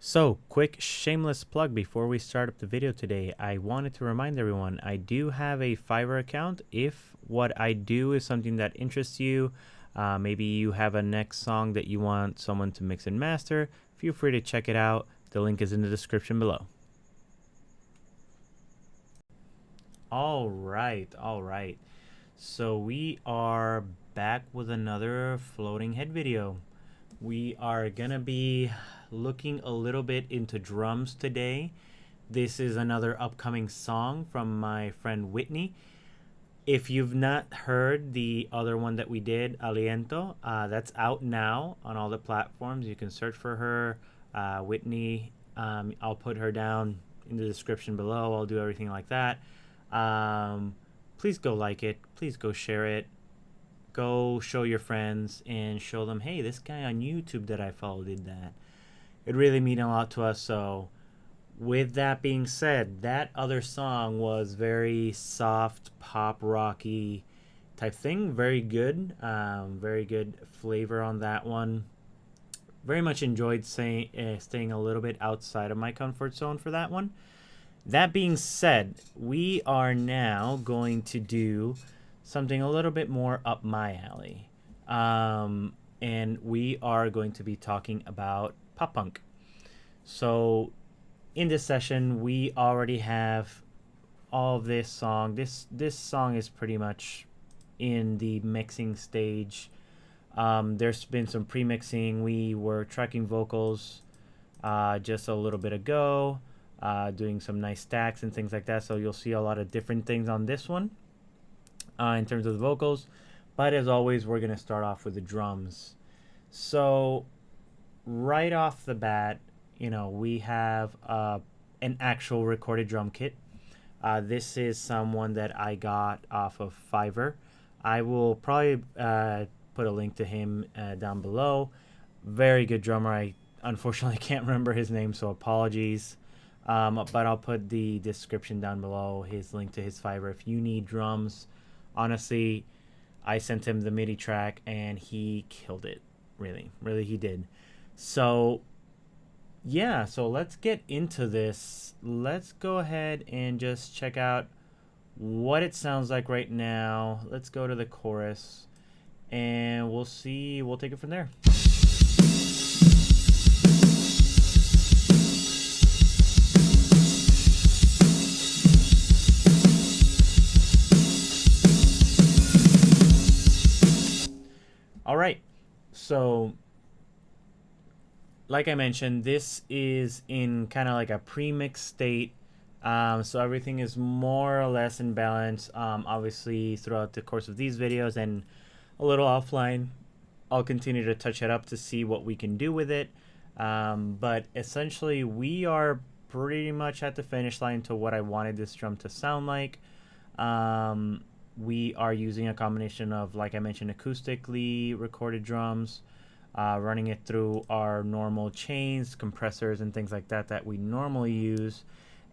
So, quick shameless plug before we start up the video today. I wanted to remind everyone I do have a Fiverr account. If what I do is something that interests you, maybe you have a next song that you want someone to mix and master, feel free to check it out. The link is in the description below. All right. So we are back with another floating head video. We are gonna be looking a little bit into drums today. This is another upcoming song from my friend Whitney. If you've not heard the other one that we did, Aliento, that's out now on all the platforms. You can search for her, Whitney. I'll put her down in the description below. I'll do everything like that. Please go like it. Please go share it. Go show your friends and show them, hey, this guy on YouTube that I follow did that. It really means a lot to us. So with that being said, that other song was very soft, pop rocky type thing. Very good. Very good flavor on that one. Very much enjoyed staying a little bit outside of my comfort zone for that one. That being said, we are now going to do something a little bit more up my alley. And we are going to be talking about pop punk. So in this session, we already have all of this song. This song is pretty much in the mixing stage. There's been some pre-mixing. We were tracking vocals just a little bit ago, doing some nice stacks and things like that. So you'll see a lot of different things on this one in terms of the vocals. But as always, we're going to start off with the drums. So right off the bat, we have an actual recorded drum kit. This is someone that I got off of Fiverr. I will probably put a link to him down below. Very good drummer. I unfortunately can't remember his name, so apologies. But I'll put the description down below, his link to his Fiverr. If you need drums, honestly, I sent him the MIDI track and he killed it. Really he did. So yeah, so let's get into this. Let's go ahead and just check out what it sounds like right now. Let's go to the chorus and we'll take it from there. All right, so like I mentioned, this is in kind of like a pre-mix state. So everything is more or less in balance. Obviously, throughout the course of these videos and a little offline, I'll continue to touch it up to see what we can do with it. But essentially, we are pretty much at the finish line to what I wanted this drum to sound like. We are using a combination of, like I mentioned, acoustically recorded drums, running it through our normal chains, compressors, and things like that we normally use.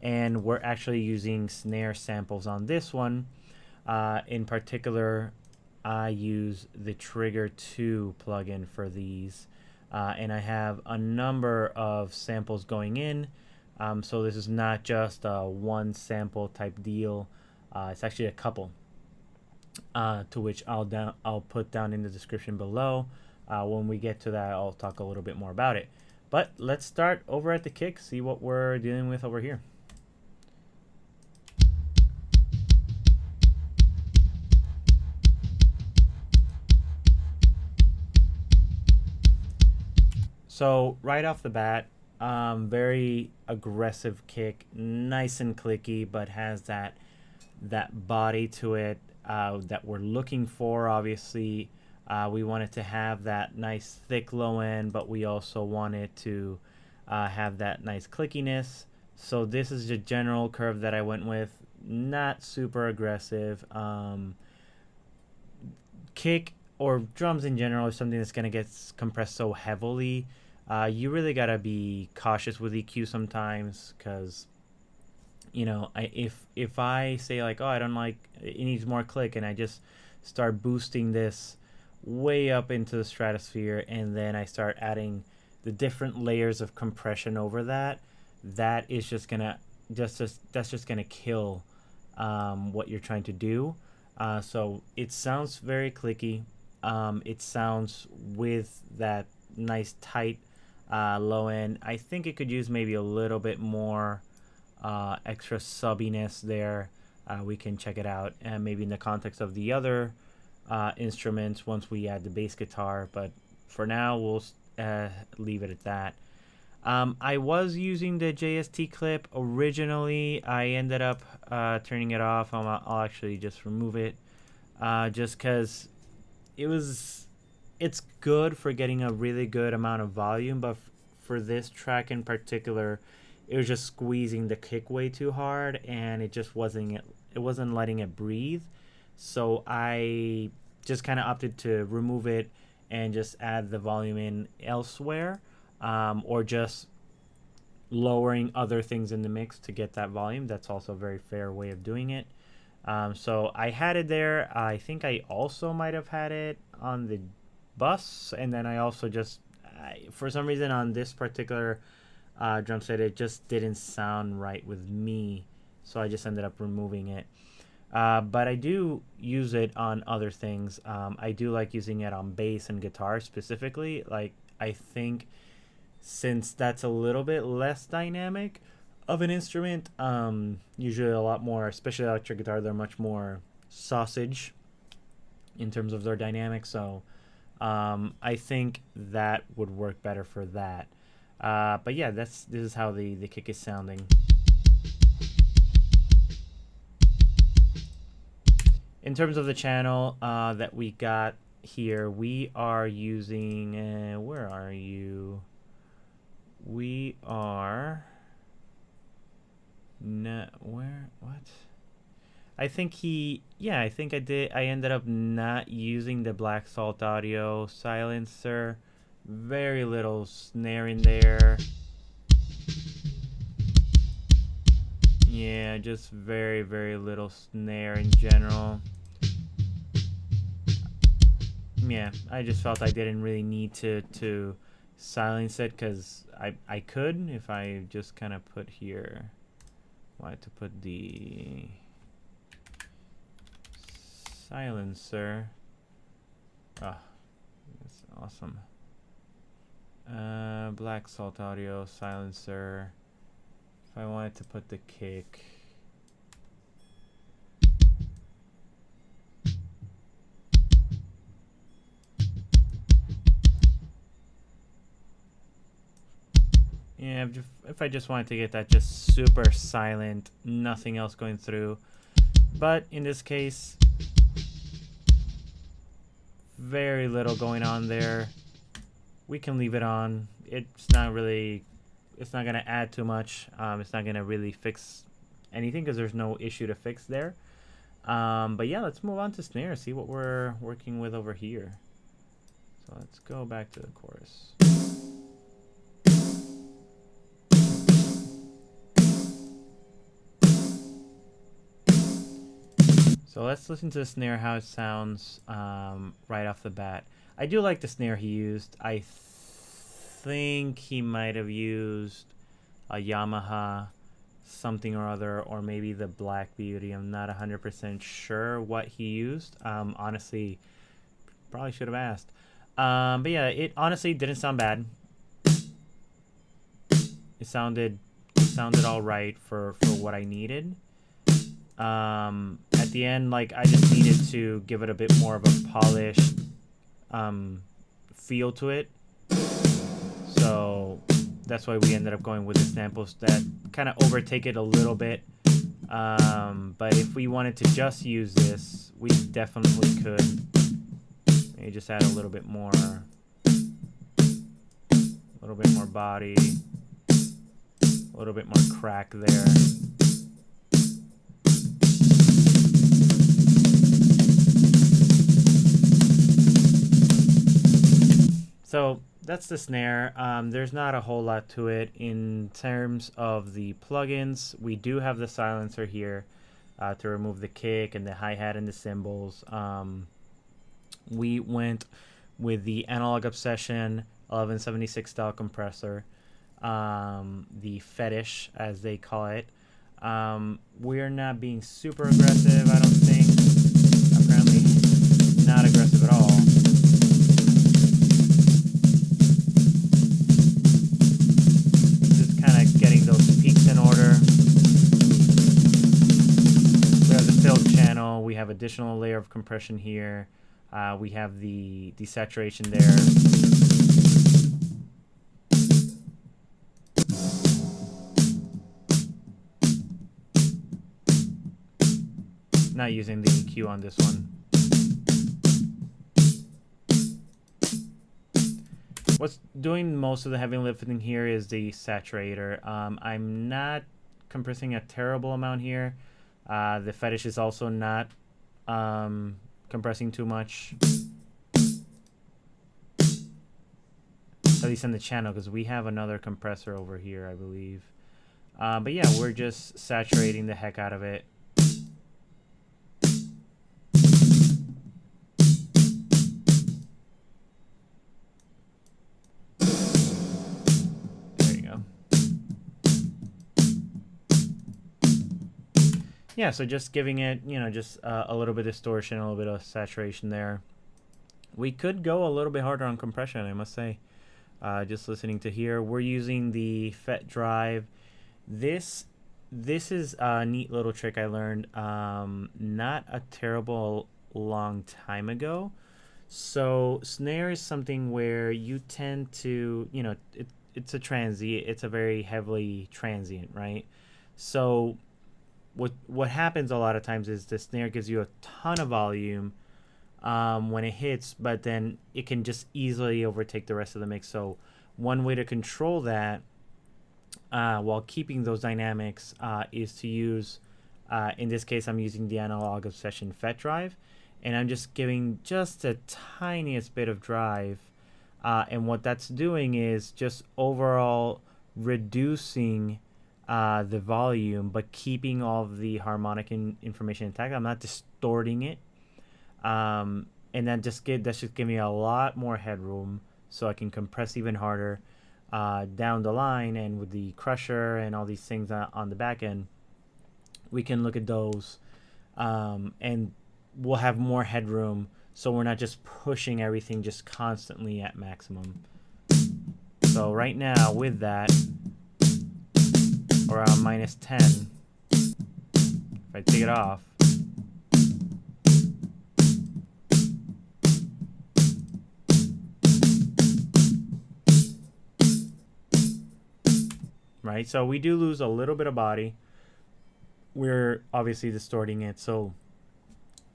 And we're actually using snare samples on this one. In particular, I use the Trigger 2 plugin for these. And I have a number of samples going in. So this is not just a one sample type deal. It's actually a couple. To which I'll put down in the description below. When we get to that, I'll talk a little bit more about it. But let's start over at the kick, see what we're dealing with over here. So right off the bat, very aggressive kick, nice and clicky, but has that body to it that we're looking for. Obviously, we want it to have that nice thick low end, but we also want it to have that nice clickiness. So this is the general curve that I went with. Not super aggressive. Kick or drums in general is something that's going to get compressed so heavily. You really got to be cautious with EQ sometimes, because if I say like, oh, I don't like, it needs more click, and I just start boosting this way up into the stratosphere, and then I start adding the different layers of compression over that, that is just gonna that's just gonna kill what you're trying to do. So it sounds very clicky. It sounds with that nice tight low end. I think it could use maybe a little bit more extra subbiness there. We can check it out, and maybe in the context of the other instruments once we add the bass guitar. But for now, we'll leave it at that. I was using the JST clip originally. I ended up turning it off. I'll actually just remove it, just because it's good for getting a really good amount of volume, but for this track in particular, it was just squeezing the kick way too hard, and it just wasn't letting it breathe. So I just kind of opted to remove it and just add the volume in elsewhere, or just lowering other things in the mix to get that volume. That's also a very fair way of doing it. So I had it there. I think I also might have had it on the bus, and then I also just for some reason on this particular drum set, it just didn't sound right with me, so I just ended up removing it. But I do use it on other things. I do like using it on bass and guitar specifically. Like, I think since that's a little bit less dynamic of an instrument, usually a lot more, especially electric guitar, they're much more sausage in terms of their dynamics. So I think that would work better for that. But yeah, this is how the kick is sounding. In terms of the channel that we got here, we are using, where are you? We are, what? I think I ended up not using the Black Salt Audio silencer. Very little snare in there. Yeah, just very, very little snare in general. Yeah, I just felt I didn't really need to silence it, because I could if I just kind of put here. Wanted to put the silencer. Oh, that's awesome. Black Salt Audio silencer. If I wanted to put the kick. Yeah, if I just wanted to get that just super silent, nothing else going through. But in this case, very little going on there. We can leave it on. It's not going to add too much. It's not going to really fix anything because there's no issue to fix there. But yeah, let's move on to snare, see what we're working with over here. So let's go back to the chorus. So let's listen to the snare, how it sounds right off the bat. I do like the snare he used. I think he might have used a Yamaha something or other, or maybe the Black Beauty. I'm not 100% sure what he used. Honestly, probably should have asked. But yeah, it honestly didn't sound bad. It sounded all right for what I needed. At the end, like, I just needed to give it a bit more of a polished feel to it. So that's why we ended up going with the samples that kind of overtake it a little bit. But if we wanted to just use this, we definitely could. Maybe just add a little bit more body, a little bit more crack there. So that's the snare. There's not a whole lot to it in terms of the plugins. We do have the silencer here to remove the kick and the hi-hat and the cymbals. We went with the Analog Obsession 1176 style compressor, the Fetish as they call it. We're not being super aggressive, I don't think. Apparently not aggressive at all. Just kind of getting those peaks in order. We have the filled channel. We have additional layer of compression here. We have the desaturation there. Not using the EQ on this one. What's doing most of the heavy lifting here is the saturator. I'm not compressing a terrible amount here. The Fetish is also not compressing too much. At least in the channel, because we have another compressor over here, I believe. But yeah, we're just saturating the heck out of it. Yeah, so just giving it, you know, just a little bit of distortion, a little bit of saturation there. We could go a little bit harder on compression, I must say. Just listening to here, we're using the FET drive. This is a neat little trick I learned not a terrible long time ago. So snare is something where you tend to, you know, it's a transient. It's a very heavily transient, right? So what happens a lot of times is the snare gives you a ton of volume when it hits, but then it can just easily overtake the rest of the mix. So one way to control that while keeping those dynamics is to use, in this case, I'm using the Analog Obsession FET drive, and I'm just giving just the tiniest bit of drive. And what that's doing is just overall reducing the volume, but keeping all of the harmonic information intact. I'm not distorting it. And then that's just giving me a lot more headroom so I can compress even harder down the line. And with the crusher and all these things on the back end, we can look at those and we'll have more headroom, so we're not just pushing everything just constantly at maximum. So right now with that, around -10, if I take it off, right? So we do lose a little bit of body. We're obviously distorting it, so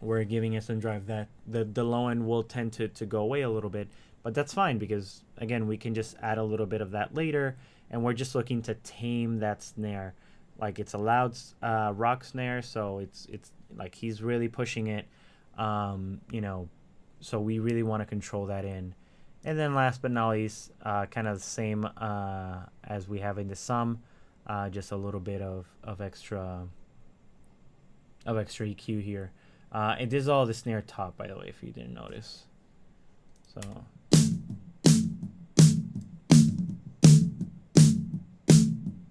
we're giving it some drive. That the low end will tend to go away a little bit, but that's fine because again, we can just add a little bit of that later, and we're just looking to tame that snare. Like, it's a loud rock snare, so it's like he's really pushing it, you know, so we really want to control that in. And then last but not least, kind of the same as we have in the sum, just a little bit of extra EQ here. And this is all the snare top, by the way, if you didn't notice. So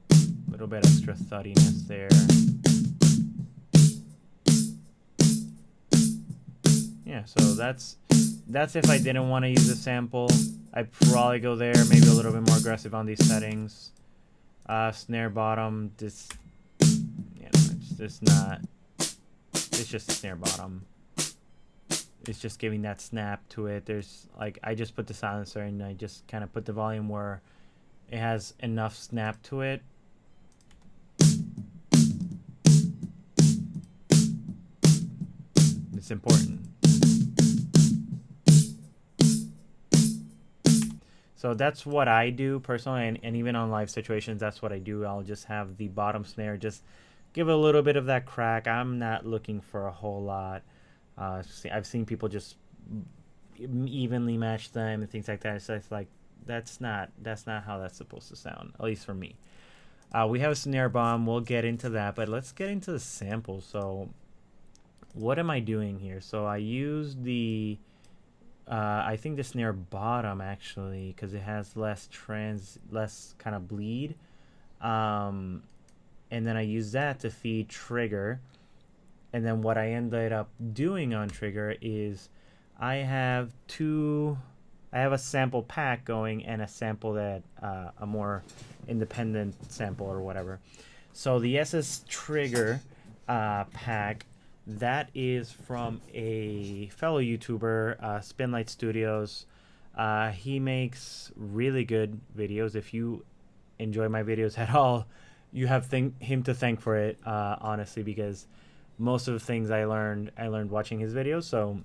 a little bit extra thuddiness there. Yeah, so that's if I didn't want to use a sample. I'd probably go there, maybe a little bit more aggressive on these settings. Snare bottom, this, you know, it's just not. It's just a snare bottom. It's just giving that snap to it. There's like, I just put the silencer and I just kind of put the volume where it has enough snap to it. It's important. So that's what I do personally, and even on live situations, that's what I do. I'll just have the bottom snare just give a little bit of that crack. I'm not looking for a whole lot. I've seen people just evenly match them and things like that. So it's like, that's not how that's supposed to sound, at least for me. We have a snare bomb. We'll get into that, but let's get into the sample. So what am I doing here? So I use the I think the snare bottom actually, because it has less kind of bleed. And then I use that to feed trigger. And then what I ended up doing on trigger is I have a sample pack going and a sample that a more independent sample or whatever. So the SS Trigger pack, that is from a fellow YouTuber, Spinlight Studios. He makes really good videos. If you enjoy my videos at all, you have him to thank for it, honestly, because most of the things I learned watching his videos. So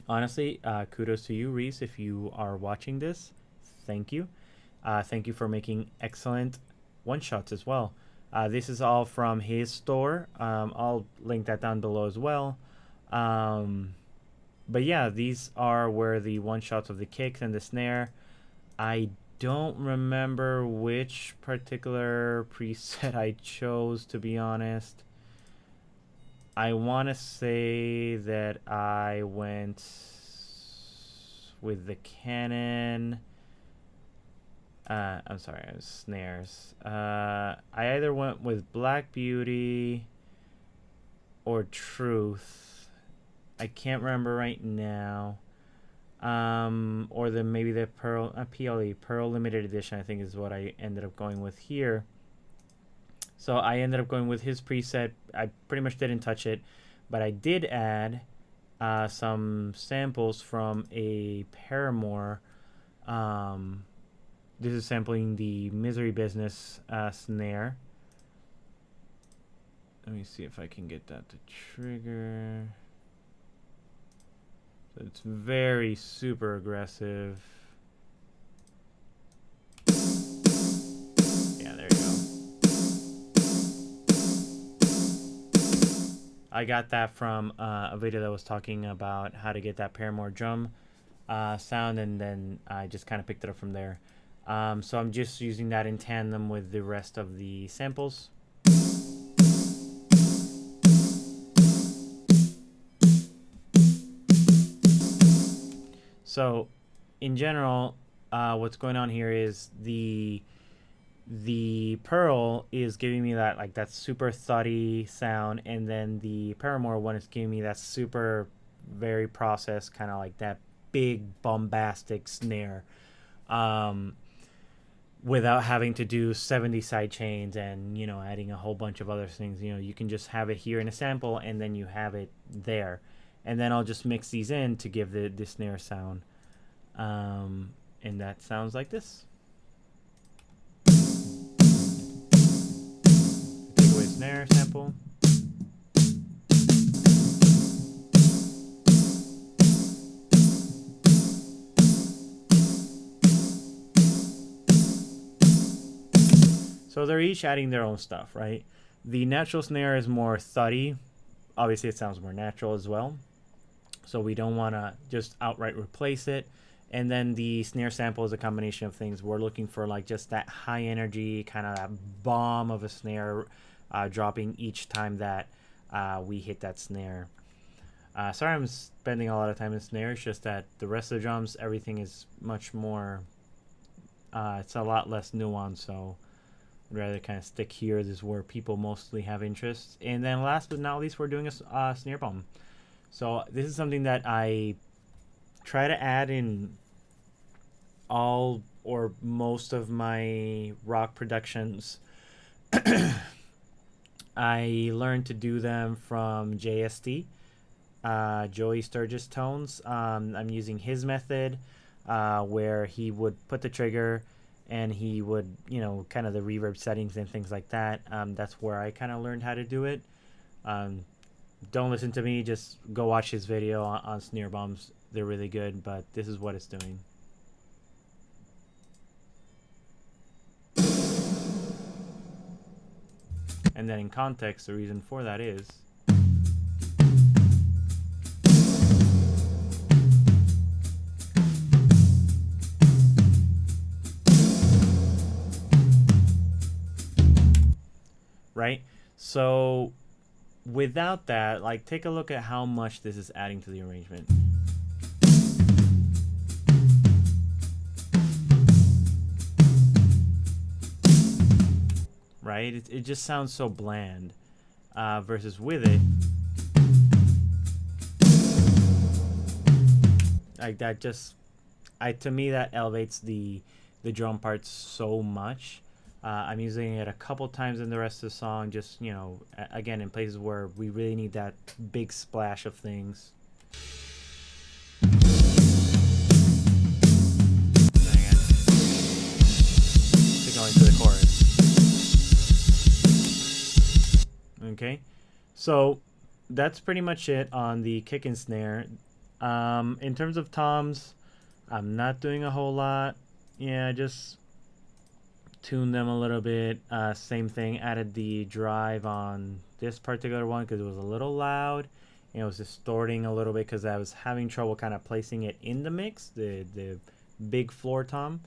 honestly, kudos to you, Reese, if you are watching this. Thank you. Thank you for making excellent one-shots as well. This is all from his store. I'll link that down below as well. But yeah, these are where the one-shots of the kicks and the snare. I don't remember which particular preset I chose, to be honest. I want to say that I went with the Canon. I'm sorry, it was snares. I either went with Black Beauty or Truth. I can't remember right now. Or maybe the Pearl, PLE, Pearl Limited Edition, I think is what I ended up going with here. So I ended up going with his preset. I pretty much didn't touch it, but I did add some samples from a Paramore. This is sampling the Misery Business snare. Let me see if I can get that to trigger. So it's very super aggressive. Yeah, there you go. I got that from a video that was talking about how to get that Paramore drum sound, and then I just kind of picked it up from there. So I'm just using that in tandem with the rest of the samples. So in general, what's going on here is the Pearl is giving me that super thuddy sound, and then the Paramore one is giving me that super very processed kind of like that big bombastic snare, without having to do 70 side chains and adding a whole bunch of other things. You can just have it here in a sample, and then you have it there, and then I'll just mix these in to give the snare sound, and that sounds like this. Take away snare sample. So they're each adding their own stuff, right? The natural snare is more thuddy. Obviously, it sounds more natural as well. So we don't want to just outright replace it. And then the snare sample is a combination of things. We're looking for just that high energy, kind of that bomb of a snare dropping each time that we hit that snare. Sorry I'm spending a lot of time in snare. It's just that the rest of the drums, everything is much more, it's a lot less nuanced, so I'd rather kind of stick here. This is where people mostly have interest. And then last but not least, we're doing a snare bomb. So this is something that I try to add in all or most of my rock productions. I learned to do them from JST, Joey Sturgis Tones. I'm using his method, where he would put the trigger and he would, kind of the reverb settings and things like that. That's where I kind of learned how to do it. Don't listen to me, just go watch his video on snare bombs. They're really good, but this is what it's doing. And then in context, the reason for that is right? So without that, take a look at how much this is adding to the arrangement. right? It just sounds so bland. Versus with it, like that just, to me that elevates the drum parts so much. I'm using it a couple times in the rest of the song, just, you know, again, in places where we really need that big splash of things. Going to the chorus. Okay, so that's pretty much it on the kick and snare. In terms of toms, I'm not doing a whole lot. Yeah, just tuned them a little bit. Same thing, added the drive on this particular one because it was a little loud and it was distorting a little bit because I was having trouble kind of placing it in the mix, the big floor tom.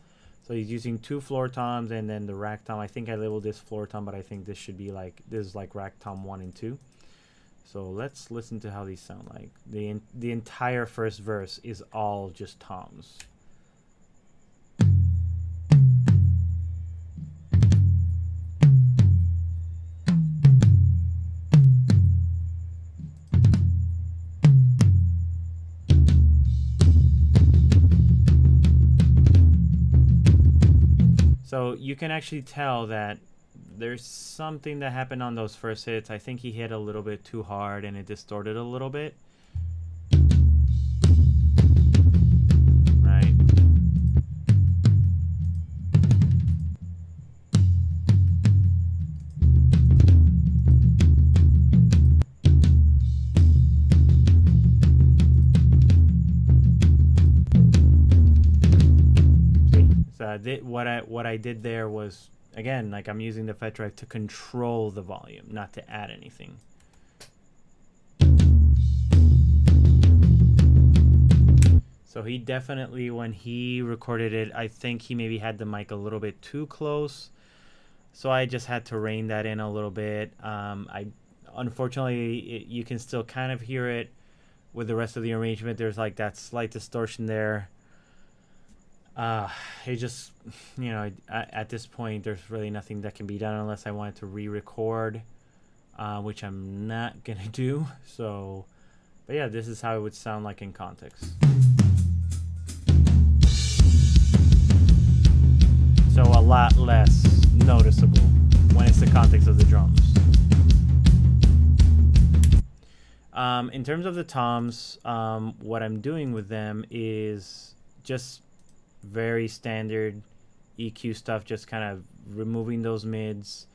So he's using 2 floor toms and then the rack tom. I think I labeled this floor tom, but I think this should be like, this is like rack tom 1 and 2. So let's listen to how these sound like. The entire first verse is all just toms. So you can actually tell that there's something that happened on those first hits. I think he hit a little bit too hard and it distorted a little bit. Right. So what I did there was, again, like I'm using the FET drive to control the volume, not to add anything. So he definitely, when he recorded it, I think he maybe had the mic a little bit too close. So I just had to rein that in a little bit. Unfortunately, you can still kind of hear it with the rest of the arrangement. There's like that slight distortion there. It just, you know, at this point, there's really nothing that can be done unless I wanted to re-record, which I'm not going to do. So, but yeah, this is how it would sound like in context. So a lot less noticeable when it's the context of the drums. In terms of the toms, what I'm doing with them is just very standard EQ stuff, just kind of removing those mids,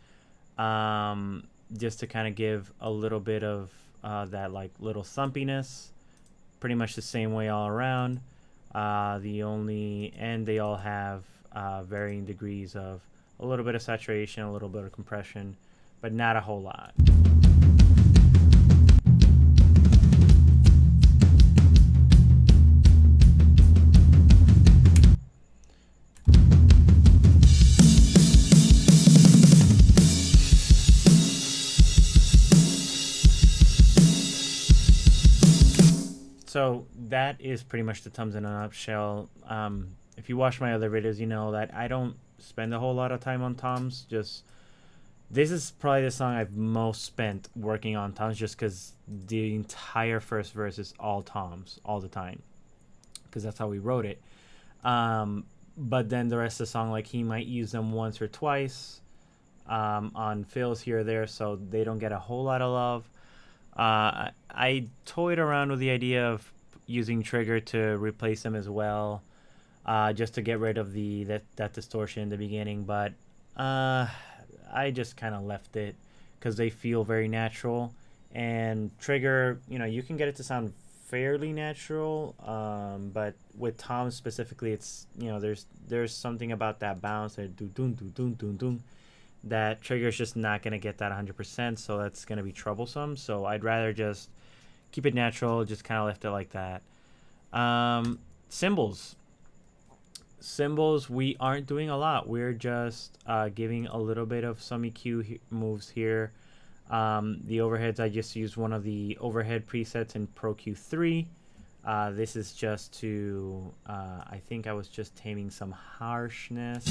just to kind of give a little bit of that like little thumpiness. Pretty much the same way all around. They all have varying degrees of a little bit of saturation, a little bit of compression, but not a whole lot. So that is pretty much the toms in a nutshell. If you watch my other videos, you know that I don't spend a whole lot of time on toms. Just, this is probably the song I've most spent working on toms, just because the entire first verse is all toms all the time, because that's how we wrote it. But then the rest of the song, like, he might use them once or twice on fills here or there, so they don't get a whole lot of love. I toyed around with the idea of using trigger to replace them as well, just to get rid of that distortion in the beginning, but I just kind of left it because they feel very natural. And trigger, you know, you can get it to sound fairly natural, but with toms specifically, it's, you know, there's something about that bounce, that do dun dun dun dun dun, that trigger's just not going to get that 100%, so that's going to be troublesome. So I'd rather just keep it natural, just kind of left it like that. Cymbals, we aren't doing a lot. We're just giving a little bit of some EQ moves here. The overheads, I just used one of the overhead presets in Pro Q3. This is just to, I think I was just taming some harshness.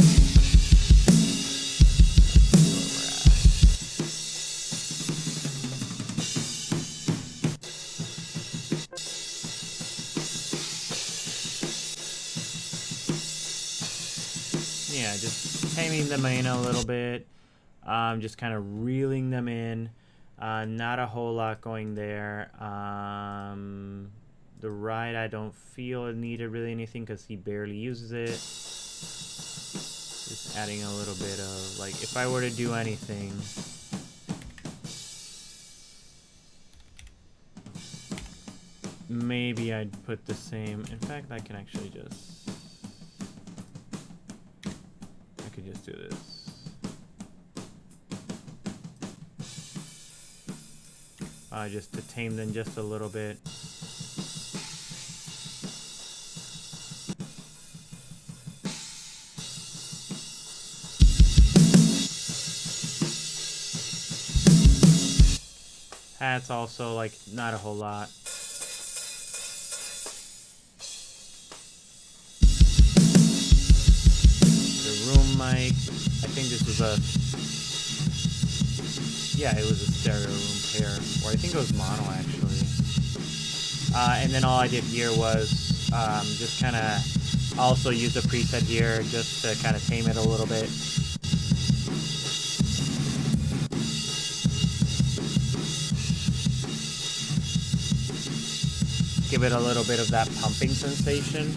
yeah, just taming them in a little bit. Just kind of reeling them in. Not a whole lot going there. The ride, I don't feel it needed really anything because he barely uses it. Just adding a little bit of, like, if I were to do anything, maybe I'd put the same. In fact, I can actually just, I could just do this. Just to tame them just a little bit. Hats also, like, not a whole lot. The room mic, I think this was a, yeah, it was a stereo room pair, or I think it was mono actually. And then all I did here was just kind of also use a preset here just to kind of tame it a little bit. Give it a little bit of that pumping sensation.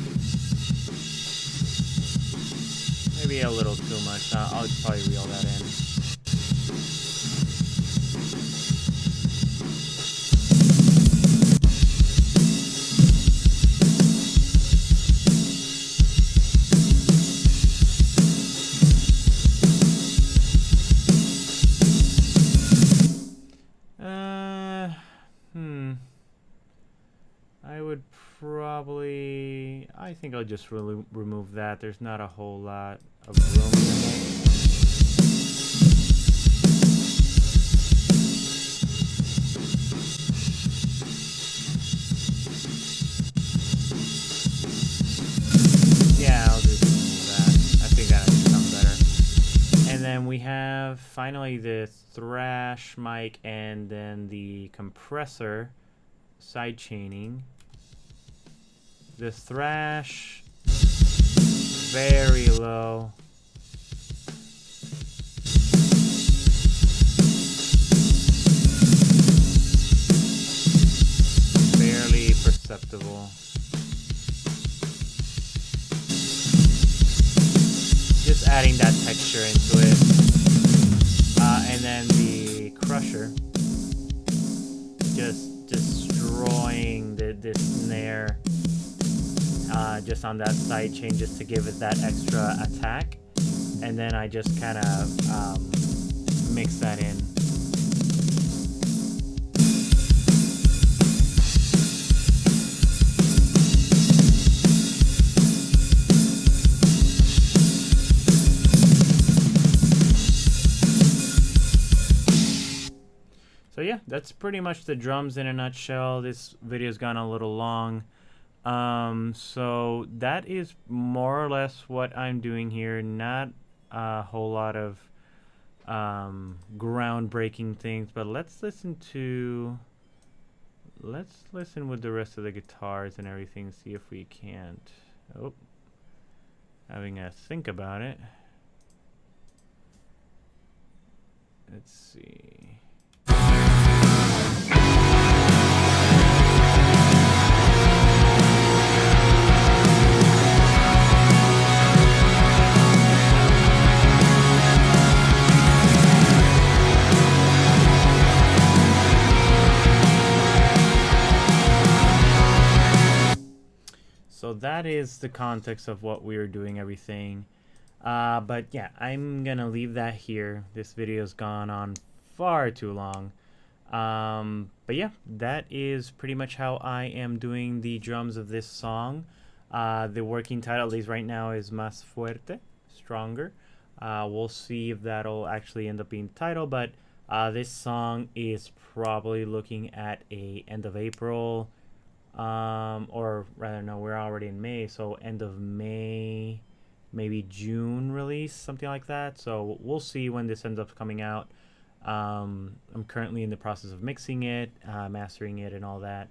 Maybe a little too much. I'll probably reel that in. I would probably, I think I'll just remove that. There's not a whole lot of room in it. Yeah, I'll just remove that. I think that sounds better. And then we have finally the thrash mic and then the compressor side chaining. The thrash, very low. Barely perceptible. Just adding that texture into it. And then the crusher, just destroying the snare. Just on that side chain, just to give it that extra attack, and then I just kind of mix that in. So yeah, that's pretty much the drums in a nutshell. This video's gone a little long. So that is more or less what I'm doing here. Not a whole lot of groundbreaking things, but let's listen with the rest of the guitars and everything, see if we can't. Oh, having a think about it. Let's see. So that is the context of what we are doing everything. But yeah, I'm gonna leave that here. This video's gone on far too long. But yeah, that is pretty much how I am doing the drums of this song. The working title, at least right now, is Más Fuerte, Stronger. We'll see if that'll actually end up being the title, but this song is probably looking at a end of April, or rather no, we're already in May, so end of May, maybe June release, something like that. So we'll see when this ends up coming out. I'm currently in the process of mixing it, mastering it and all that.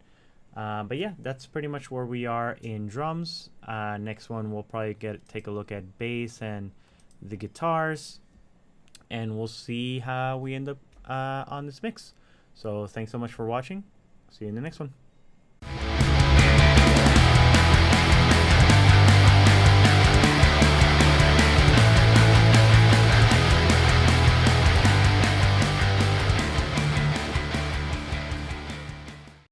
But yeah, that's pretty much where we are in drums. Next one we'll probably take a look at bass and the guitars, and we'll see how we end up on this mix. So thanks so much for watching. See you in the next one.